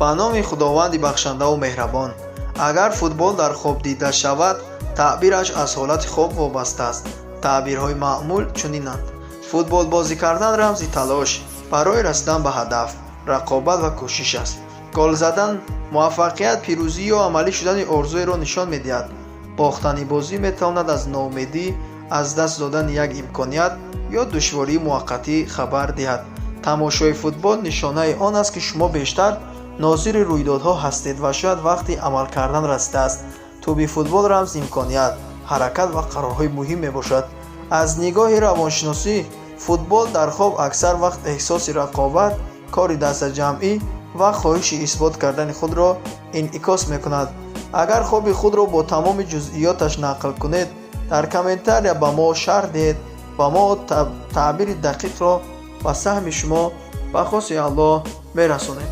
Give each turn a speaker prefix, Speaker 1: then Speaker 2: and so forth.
Speaker 1: ба номи худованди бахшандаву меҳрабон. Агар футбол дар хоб дида шавад, таъбираш аз ҳолати хоб вобаста аст. таъбирҳои маъмул чунинанд: футбол бозӣ кардан рамзи талош барои расидан ба ҳадаф, рақобат ва кӯшиш аст. гол задан муваффақият, пирӯзӣ ё амалӣ шудани орзуеро нишон медиҳад. бохтани бозӣ метавонад аз ноумедӣ, аз даст додани як имконият ё душвории муваққатӣ хабар диҳад. тамошои футбол нишонаи он аст, ки шумо бештар нозири рӯйдодҳо ҳастед ва шояд вақти амал кардан расидааст. тӯби футбол рамзи имконият, ҳаракат ва қарорҳои муҳим мебошад. аз нигоҳи равоншиносӣ, футбол дар хоб аксар вақт эҳсоси рақобат, кори дастаҷамъӣ ва хоҳиши исбот кардани худро инъикос мекунад. агар хоби худро бо тамоми ҷузъиёташ нақл кунед, дар комментария ба мо шарҳ диҳед ва мо таъбири дақиқро ба саҳми шумо ба хоси Аллоҳ мерасонем.